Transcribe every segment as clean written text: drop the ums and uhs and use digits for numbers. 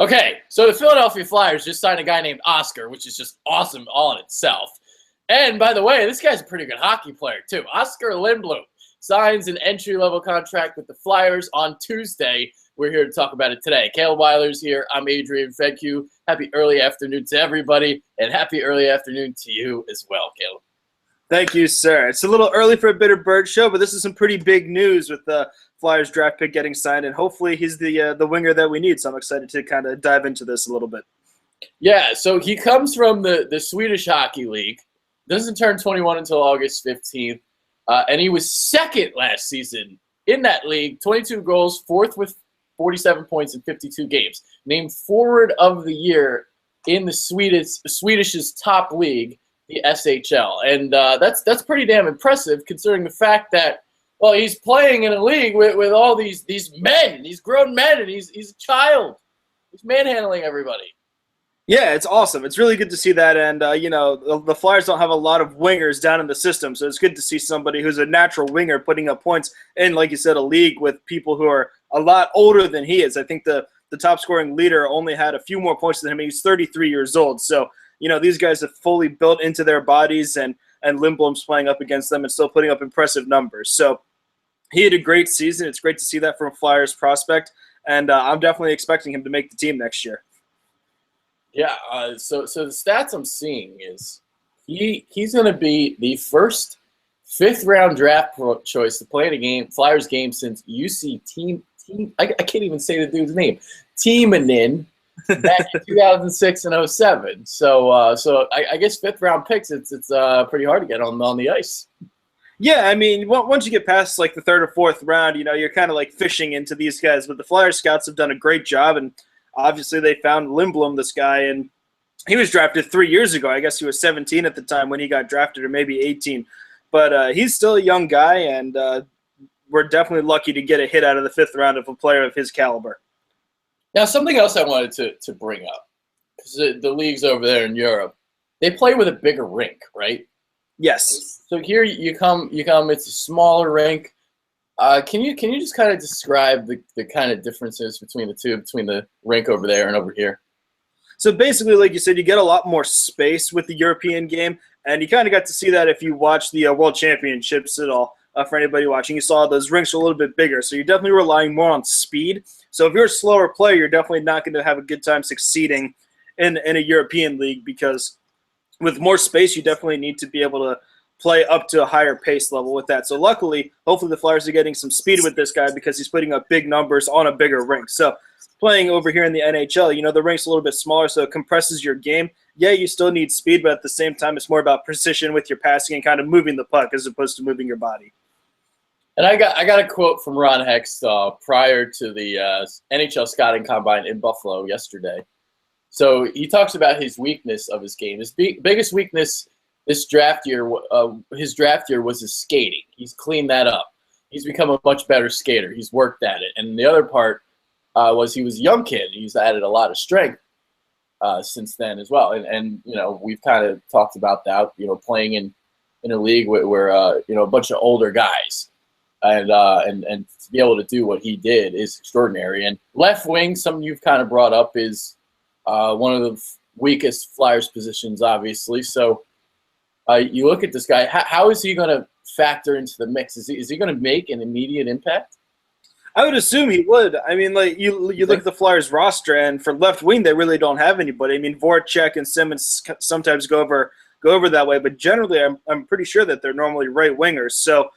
Okay, so the Philadelphia Flyers just signed a guy named Oskar, which is just awesome all in itself. And by the way, this guy's a pretty good hockey player too. Oskar Lindblom signs an entry-level contract with the Flyers on Tuesday. We're here to talk about it today. Caleb Weiler's here. I'm Adrian Fedke. Happy early afternoon to everybody, and happy early afternoon to you as well, Caleb. Thank you, sir. It's a little early for a Bitter Bird show, but this is some pretty big news with the Flyers draft pick getting signed, and hopefully he's the winger that we need. So I'm excited to kind of dive into this a little bit. Yeah, so he comes from the Swedish Hockey League. Doesn't turn 21 until August 15th, and he was second last season in that league. 22 goals, fourth with 47 points in 52 games. Named Forward of the Year in the Swedish's top league, the SHL, and that's pretty damn impressive considering the fact that, well, he's playing in a league with all these men, these grown men, and he's a child. He's manhandling everybody. Yeah, it's awesome. It's really good to see that, and the Flyers don't have a lot of wingers down in the system, so it's good to see somebody who's a natural winger putting up points in, like you said, a league with people who are a lot older than he is. I think the top scoring leader only had a few more points than him. He's 33 years old, so these guys have fully built into their bodies, and Lindblom's playing up against them and still putting up impressive numbers. So he had a great season. It's great to see that from a Flyers prospect, and I'm definitely expecting him to make the team next year. Yeah, so the stats I'm seeing is he's going to be the first fifth-round draft choice to play in a game, Flyers game since UC Team I can't even say the dude's name, Timonen, back in 2006 and 07. So I guess fifth-round picks, it's pretty hard to get on the ice. Yeah, I mean, once you get past like the third or fourth round, you're kind of like fishing into these guys. But the Flyers scouts have done a great job, and obviously they found Lindblom, this guy, and he was drafted 3 years ago. I guess he was 17 at the time when he got drafted, or maybe 18. But he's still a young guy, and we're definitely lucky to get a hit out of the fifth round of a player of his caliber. Now, something else I wanted to bring up, because the leagues over there in Europe, they play with a bigger rink, right? Yes. So here you come. It's a smaller rink. Can you just kind of describe the kind of differences between the two, between the rink over there and over here? So basically, like you said, you get a lot more space with the European game, and you kind of got to see that if you watch the World Championships at all. For anybody watching, you saw those rinks are a little bit bigger, so you're definitely relying more on speed. So if you're a slower player, you're definitely not going to have a good time succeeding in a European league, because with more space, you definitely need to be able to play up to a higher pace level with that. So luckily, hopefully the Flyers are getting some speed with this guy because he's putting up big numbers on a bigger rink. So playing over here in the NHL, the rink's a little bit smaller, so it compresses your game. Yeah, you still need speed, but at the same time, it's more about precision with your passing and kind of moving the puck as opposed to moving your body. And I got a quote from Ron Hextall prior to the NHL scouting combine in Buffalo yesterday. So he talks about his weakness of his game. His biggest weakness this draft year, his draft year, was his skating. He's cleaned that up. He's become a much better skater. He's worked at it. And the other part was he was a young kid. He's added a lot of strength since then as well. And we've kind of talked about that. Playing in a league where a bunch of older guys, and to be able to do what he did is extraordinary. And left wing, something you've kind of brought up, is one of the weakest Flyers positions, obviously. So you look at this guy. How is he going to factor into the mix? Is he going to make an immediate impact? I would assume he would. I mean, like you look at the Flyers roster, and for left wing, they really don't have anybody. I mean, Voracek and Simmons sometimes go over that way, but generally, I'm pretty sure that they're normally right wingers. So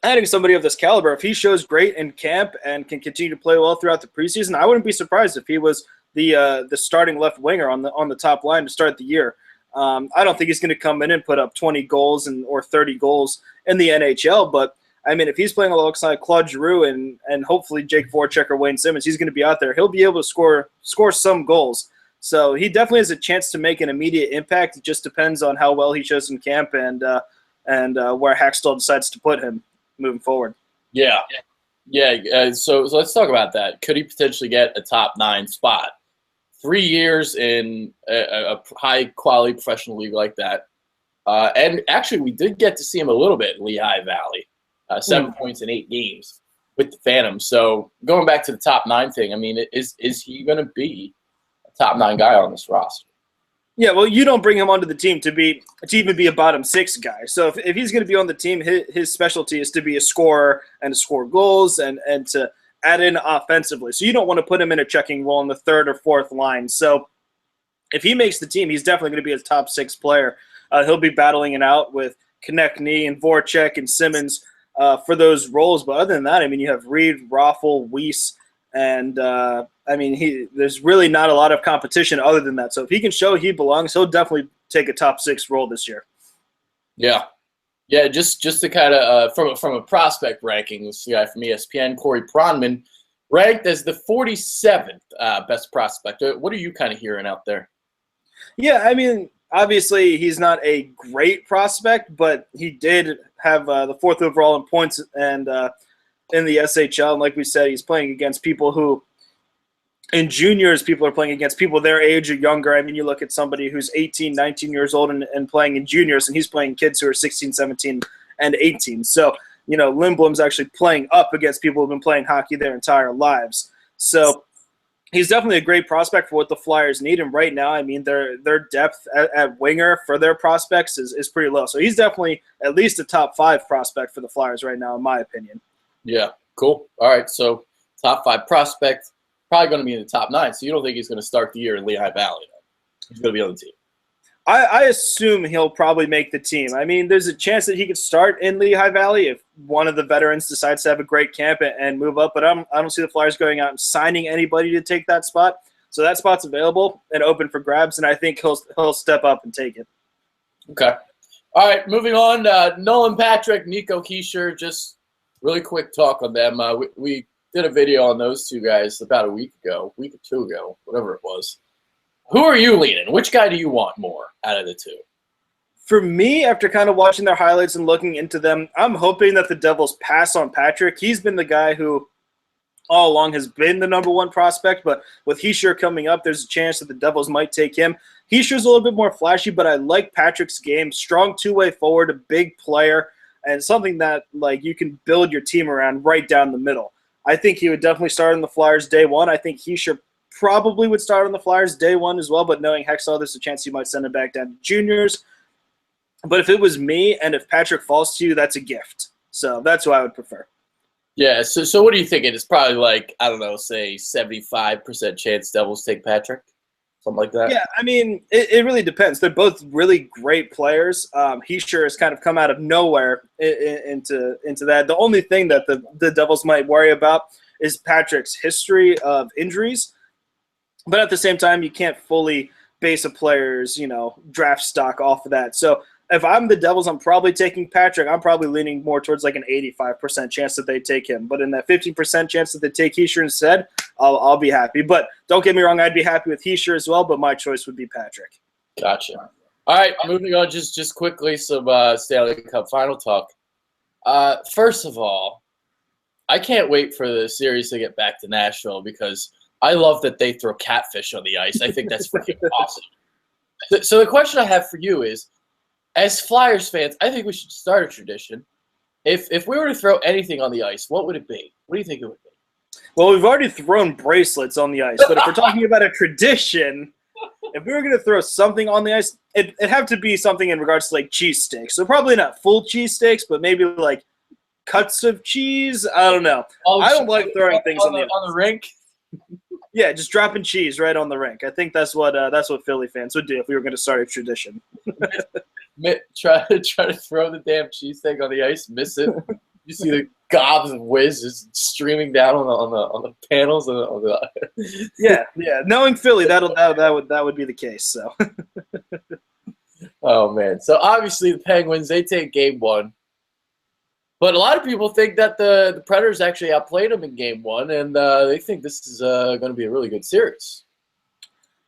adding somebody of this caliber, if he shows great in camp and can continue to play well throughout the preseason, I wouldn't be surprised if he was the starting left winger on the top line to start the year. I don't think he's going to come in and put up 20 goals or 30 goals in the NHL, but I mean, if he's playing alongside Claude Giroux and hopefully Jake Voracek or Wayne Simmons, he's going to be out there. He'll be able to score some goals. So he definitely has a chance to make an immediate impact. It just depends on how well he shows in camp and where Hextall decides to put him moving forward. Yeah. So let's talk about that. Could he potentially get a top 9 spot? 3 years in a high-quality professional league like that. And actually, we did get to see him a little bit in Lehigh Valley. 7 points in 8 games. with the Phantom. So going back to the top 9 thing, I mean, is he going to be a top 9 guy on this roster? Yeah, well, you don't bring him onto the team to even be a bottom 6 guy. So if he's going to be on the team, his specialty is to be a scorer and to score goals and to add in offensively. So you don't want to put him in a checking role in the 3rd or 4th line. So if he makes the team, he's definitely going to be a top 6 player. He'll be battling it out with Konechny and Voracek and Simmons for those roles. But other than that, I mean, you have Reed, Raffle, Weiss, and there's really not a lot of competition other than that. So if he can show he belongs, he'll definitely take a top 6 role this year. Yeah. Yeah, just to kind of from a prospect ranking, this guy from ESPN, Corey Pronman, ranked as the 47th best prospect. What are you kind of hearing out there? Yeah, I mean, obviously he's not a great prospect, but he did have the 4th overall in points and in the SHL. And like we said, he's playing against people who, in juniors, people are playing against people their age or younger. I mean, you look at somebody who's 18, 19 years old and playing in juniors, and he's playing kids who are 16, 17, and 18. So, Lindblom's actually playing up against people who've been playing hockey their entire lives. So he's definitely a great prospect for what the Flyers need. And right now, I mean, their depth at winger for their prospects is pretty low. So he's definitely at least a top 5 prospect for the Flyers right now, in my opinion. Yeah, cool. All right, so top 5 prospect. Probably going to be in the top 9, so you don't think he's going to start the year in Lehigh Valley? He's going to be on the team. I assume he'll probably make the team. I mean, there's a chance that he could start in Lehigh Valley if one of the veterans decides to have a great camp and move up, but I don't see the Flyers going out and signing anybody to take that spot. So that spot's available and open for grabs, and I think he'll step up and take it. Okay. All right, moving on. Nolan Patrick, Nico Hischier, just really quick talk on them. We did a video on those 2 guys about a week or 2 ago, whatever it was. Who are you leaning? Which guy do you want more out of the 2? For me, after kind of watching their highlights and looking into them, I'm hoping that the Devils pass on Patrick. He's been the guy who all along has been the number 1 prospect, but with Hischier coming up, there's a chance that the Devils might take him. Hischier's a little bit more flashy, but I like Patrick's game. Strong 2-way forward, a big player, and something that you can build your team around right down the middle. I think he would definitely start on the Flyers day 1. I think Hischier probably would start on the Flyers day 1 as well, but knowing Hextall, there's a chance he might send him back down to juniors. But if it was me and if Patrick falls to you, that's a gift. So that's who I would prefer. Yeah, so what are you thinking? It's probably say 75% chance Devils take Patrick? Something like that? Yeah, I mean, it really depends. They're both really great players. Hischier has kind of come out of nowhere into that. The only thing that the Devils might worry about is Patrick's history of injuries. But at the same time, you can't fully base a player's, draft stock off of that. So if I'm the Devils, I'm probably taking Patrick. I'm probably leaning more towards an 85% chance that they take him. But in that 15% chance that they take Hischier instead, I'll be happy. But don't get me wrong, I'd be happy with Hischier as well, but my choice would be Patrick. Gotcha. All right, moving on just quickly, some Stanley Cup final talk. First of all, I can't wait for the series to get back to Nashville because I love that they throw catfish on the ice. I think that's freaking awesome. So the question I have for you is, as Flyers fans, I think we should start a tradition. If we were to throw anything on the ice, what would it be? What do you think it would be? Well, we've already thrown bracelets on the ice, but if we're talking about a tradition, if we were going to throw something on the ice, it'd have to be something in regards to cheesesteaks. So probably not full cheesesteaks, but maybe cuts of cheese. I don't know. I don't like throwing things on the rink. Yeah, just dropping cheese right on the rink. I think that's what Philly fans would do if we were going to start a tradition. Try to throw the damn cheesesteak on the ice, miss it. You see the gobs of whiz just streaming down on the panels. Yeah. Knowing Philly, that would be the case. So. Oh man! So obviously the Penguins, they take Game 1, but a lot of people think that the Predators actually outplayed them in Game 1, and they think this is going to be a really good series.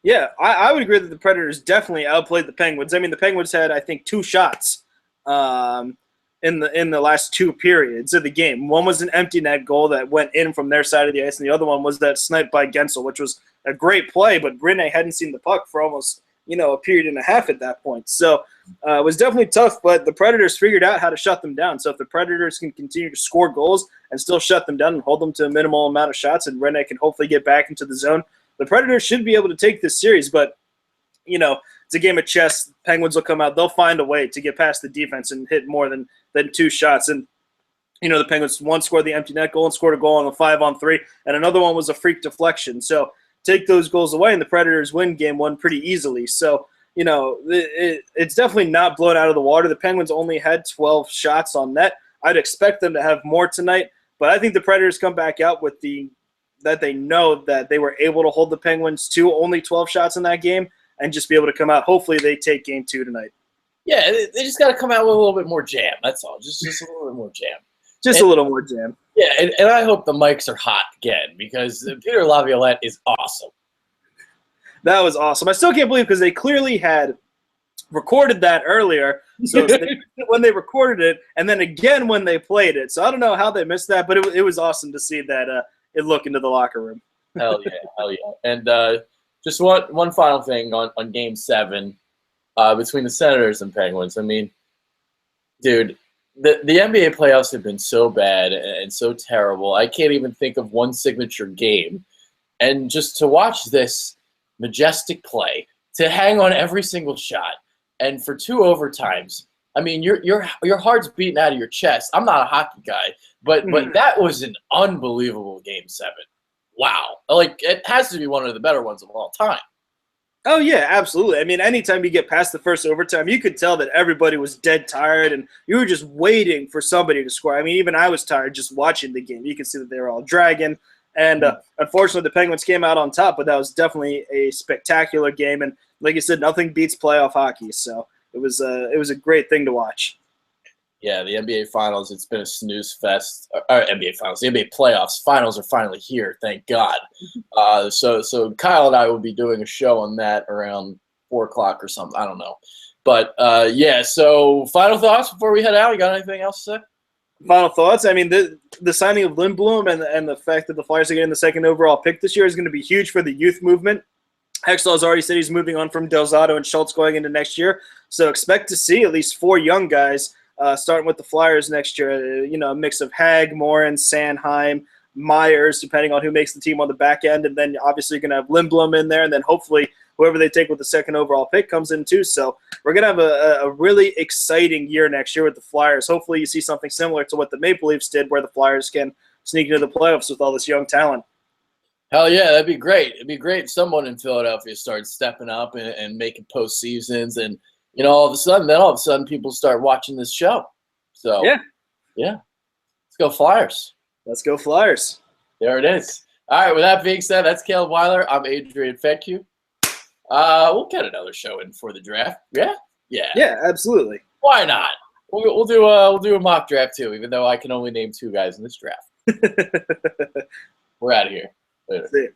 Yeah, I would agree that the Predators definitely outplayed the Penguins. I mean, the Penguins had, I think, 2 shots in the last 2 periods of the game. One was an empty net goal that went in from their side of the ice, and the other one was that snipe by Gensel, which was a great play, but Rinne hadn't seen the puck for almost a period and a half at that point. So it was definitely tough, but the Predators figured out how to shut them down. So if the Predators can continue to score goals and still shut them down and hold them to a minimal amount of shots, and Rene can hopefully get back into the zone, the Predators should be able to take this series. But, it's a game of chess. Penguins will come out. They'll find a way to get past the defense and hit more than 2 shots. And, the Penguins, one scored the empty net goal and scored a goal on the 5-on-3, and another one was a freak deflection. So take those goals away, and the Predators win game 1 pretty easily. So, it's definitely not blown out of the water. The Penguins only had 12 shots on net. I'd expect them to have more tonight, but I think the Predators come back out with that they know that they were able to hold the Penguins to only 12 shots in that game and just be able to come out. Hopefully they take game 2 tonight. Yeah, they just got to come out with a little bit more jam. That's all. Just a little bit more jam. A little more jam. Yeah, and I hope the mics are hot again because Peter Laviolette is awesome. That was awesome. I still can't believe because they clearly had recorded that earlier. So when they recorded it, and then again when they played it. So I don't know how they missed that, but it was awesome to see that it look into the locker room. Hell yeah. And just one final thing on Game 7 between the Senators and Penguins. I mean, dude, the NBA playoffs have been so bad and so terrible. I can't even think of one signature game. And just to watch this majestic play, to hang on every single shot, and for 2 overtimes, I mean, your heart's beating out of your chest. I'm not a hockey guy, but that was an unbelievable Game 7. Wow. Like, it has to be one of the better ones of all time. Oh, yeah, absolutely. I mean, anytime you get past the first overtime, you could tell that everybody was dead tired, and you were just waiting for somebody to score. I mean, even I was tired just watching the game. You can see that they were all dragging. And unfortunately, the Penguins came out on top, but that was definitely a spectacular game. And like you said, nothing beats playoff hockey. So it was a great thing to watch. Yeah, the NBA Finals, it's been a snooze fest. NBA Finals, the NBA Playoffs. Finals are finally here, thank God. So Kyle and I will be doing a show on that around 4 o'clock or something. I don't know. But, yeah, so final thoughts before we head out? You got anything else to say? Final thoughts? I mean, the signing of Lindblom and the fact that the Flyers are getting the 2nd overall pick this year is going to be huge for the youth movement. Hextall has already said he's moving on from Del Zotto and Schultz going into next year. So expect to see at least 4 young guys starting with the Flyers next year. A mix of Hag, Morin, Sanheim, Myers, depending on who makes the team on the back end. And then obviously you're going to have Lindblom in there. And then hopefully whoever they take with the 2nd overall pick comes in too. So we're going to have a really exciting year next year with the Flyers. Hopefully you see something similar to what the Maple Leafs did where the Flyers can sneak into the playoffs with all this young talent. Hell yeah, that'd be great. It'd be great if someone in Philadelphia starts stepping up and making postseasons, and all of a sudden people start watching this show. So yeah, let's go Flyers. Let's go Flyers. There it is. All right. With that being said, that's Caleb Weiler. I'm Adrian Fedke. We'll get another show in for the draft. Yeah, absolutely. Why not? We'll do a mock draft too, even though I can only name 2 guys in this draft. We're out of here. Later. See you.